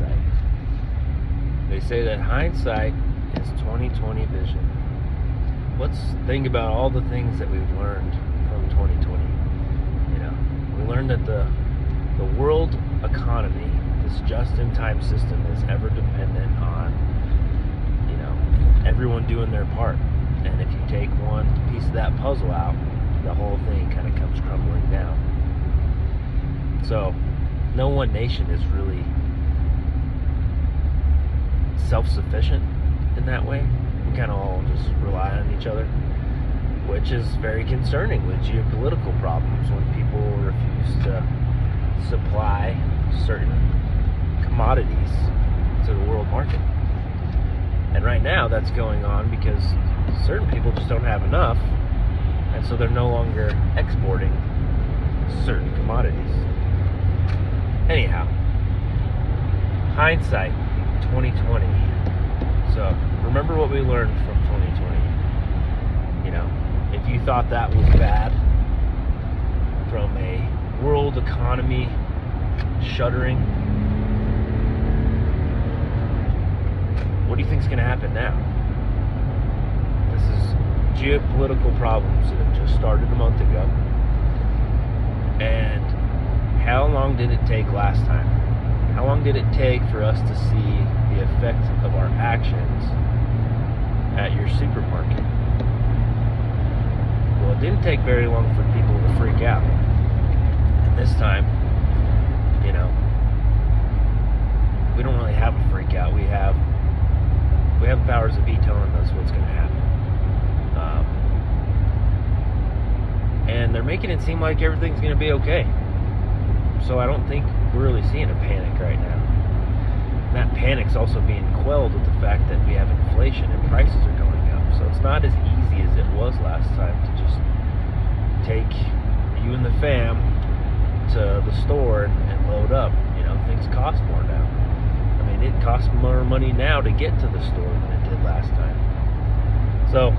hindsight. They say that hindsight is 20/20 vision. Let's think about all the things that we've learned from 2020. We learned that the world economy, this just-in-time system, is ever dependent on, everyone doing their part. And if you take one piece of that puzzle out, the whole thing kind of comes crumbling down. So, no one nation is really self-sufficient in that way. We kind of all just rely on each other, which is very concerning with geopolitical problems when people refuse to supply certain commodities to the world market. And right now that's going on because certain people just don't have enough, and so they're no longer exporting certain commodities. Anyhow, hindsight 2020. So remember what we learned from 2020. If you thought that was bad, from a world economy shuddering, what do you think is going to happen now? This is geopolitical problems that have just started a month ago. And how long did it take last time? How long did it take for us to see the effect of our actions at your supermarket? Well, it didn't take very long for people to freak out. And this time, we don't really have a freak out. We have powers that be telling us what's going to happen. And they're making it seem like everything's going to be okay. So I don't think we're really seeing a panic right now. And that panic's also being quelled with the fact that we have inflation and prices are going up. So it's not as easy as it was last time to just take you and the fam to the store and load up. Things cost more now. I mean, it costs more money now to get to the store than it did last time. So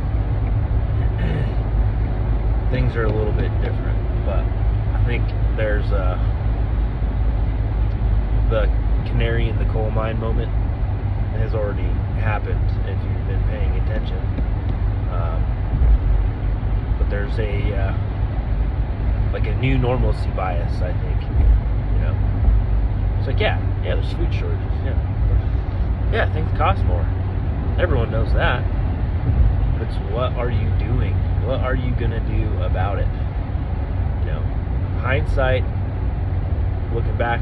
things are a little bit different, but I think there's the canary in the coal mine moment has already happened if you've been paying attention. But there's a new normalcy bias, I think. It's like, yeah, there's food shortages, yeah, things cost more. Everyone knows that. But it's what are you doing? What are you gonna do about it? Hindsight, looking back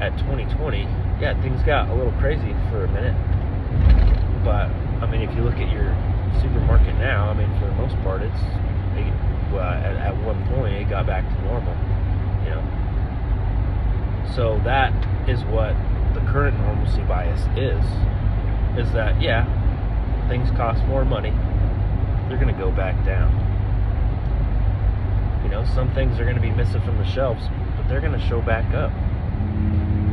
at 2020, yeah, things got a little crazy for a minute. But I mean, if you look at your supermarket now, I mean, for the most part, at one point it got back to normal. So that is what the current normalcy bias is that, yeah, things cost more money, they're going to go back down. Some things are going to be missing from the shelves, but they're going to show back up.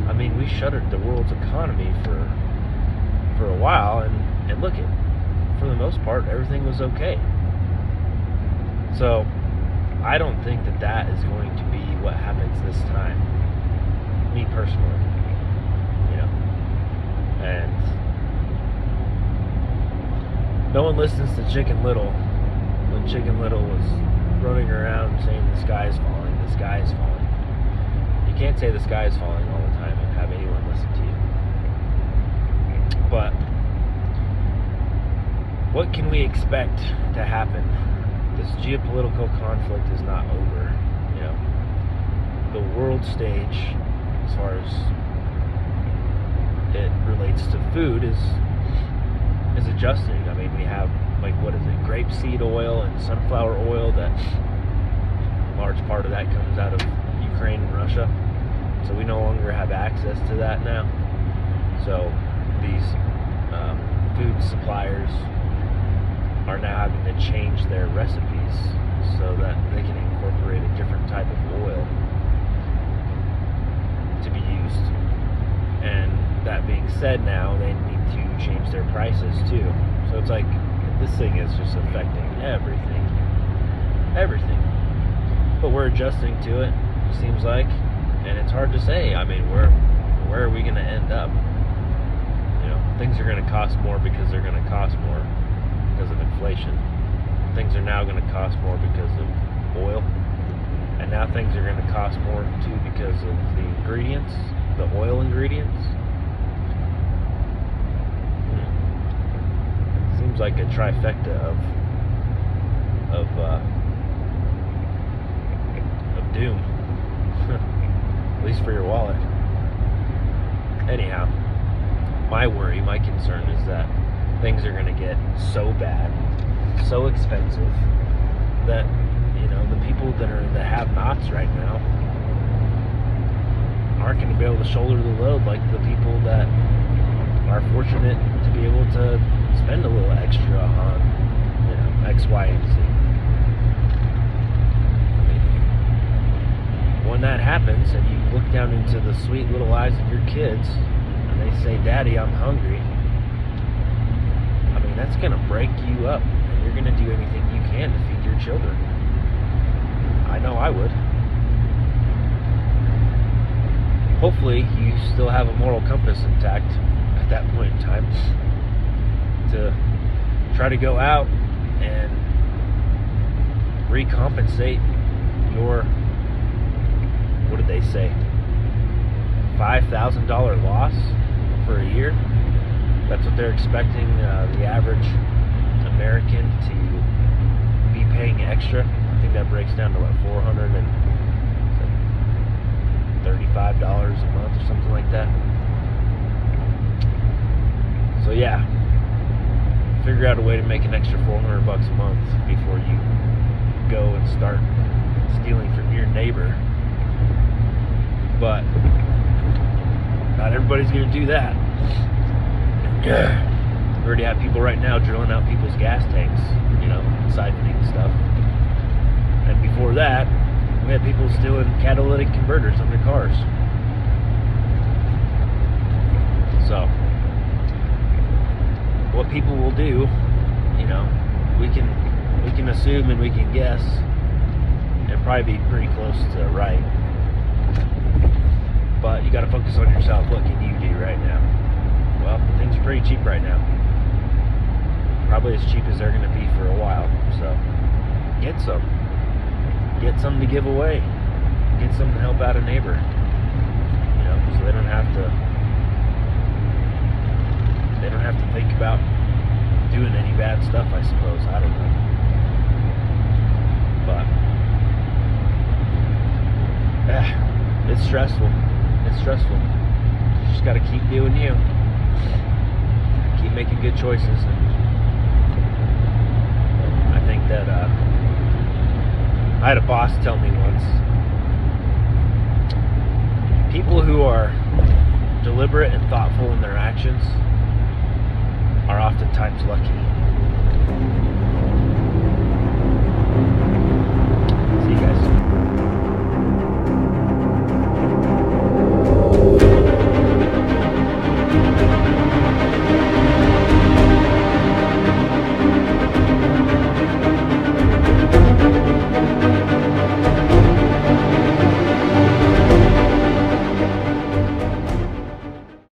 I mean, we shuttered the world's economy for a while, and look, for the most part, everything was okay. So I don't think that is going to be what happens this time. Me personally, and no one listens to Chicken Little when Chicken Little was running around saying the sky is falling, the sky is falling. You can't say the sky is falling all the time and have anyone listen to you. But what can we expect to happen? This geopolitical conflict is not over. The world stage, as far as it relates to food, is adjusting. I mean, we have, grapeseed oil and sunflower oil, that a large part of that comes out of Ukraine and Russia. So we no longer have access to that now. So these food suppliers are now having to change their recipes so that they can incorporate a different type of oil to be used. And that being said, now they need to change their prices too. So it's like, this thing is just affecting everything. But we're adjusting to it, seems like, and it's hard to say. I mean, we're where are we going to end up? You know, things are going to cost more because they're going to cost more because of inflation. Things are now going to cost more because of oil. And now things are going to cost more too because of the ingredients, the oil ingredients. Seems like a trifecta of doom. At least for your wallet. Anyhow, my worry, my concern is that things are going to get so bad, so expensive, that, you know, the people that are the have-nots right now aren't going to be able to shoulder the load like the people that are fortunate to be able to spend a little extra on, you know, X, Y, and Z. When that happens and you look down into the sweet little eyes of your kids and they say, "Daddy, I'm hungry," I mean, that's going to break you up, and you're going to do anything you can to feed your children. I know I would. Hopefully you still have a moral compass intact at that point in time to try to go out and recompensate your, what did they say, $5,000 loss for a year. That's what they're expecting the average American to be paying extra. I think that breaks down to what, $435 a month or something like that. So yeah, figure out a way to make an extra $400 a month before you go and start stealing from your neighbor. But not everybody's going to do that. We already have people right now drilling out people's gas tanks, you know, siphoning stuff. And before that, we had people stealing catalytic converters on their cars. So, what people will do, you know, we can assume and we can guess, and probably be pretty close to right. But you got to focus on yourself. What can you do right now? Well, things are pretty cheap right now. Probably as cheap as they're going to be for a while. So, get some. Get some to give away. Get some to help out a neighbor. You know, so they don't have to think about doing any bad stuff, I suppose. I don't know. But it's stressful. It's stressful. You just gotta keep doing you. Keep making good choices. And I think that I had a boss tell me once, people who are deliberate and thoughtful in their actions are oftentimes lucky.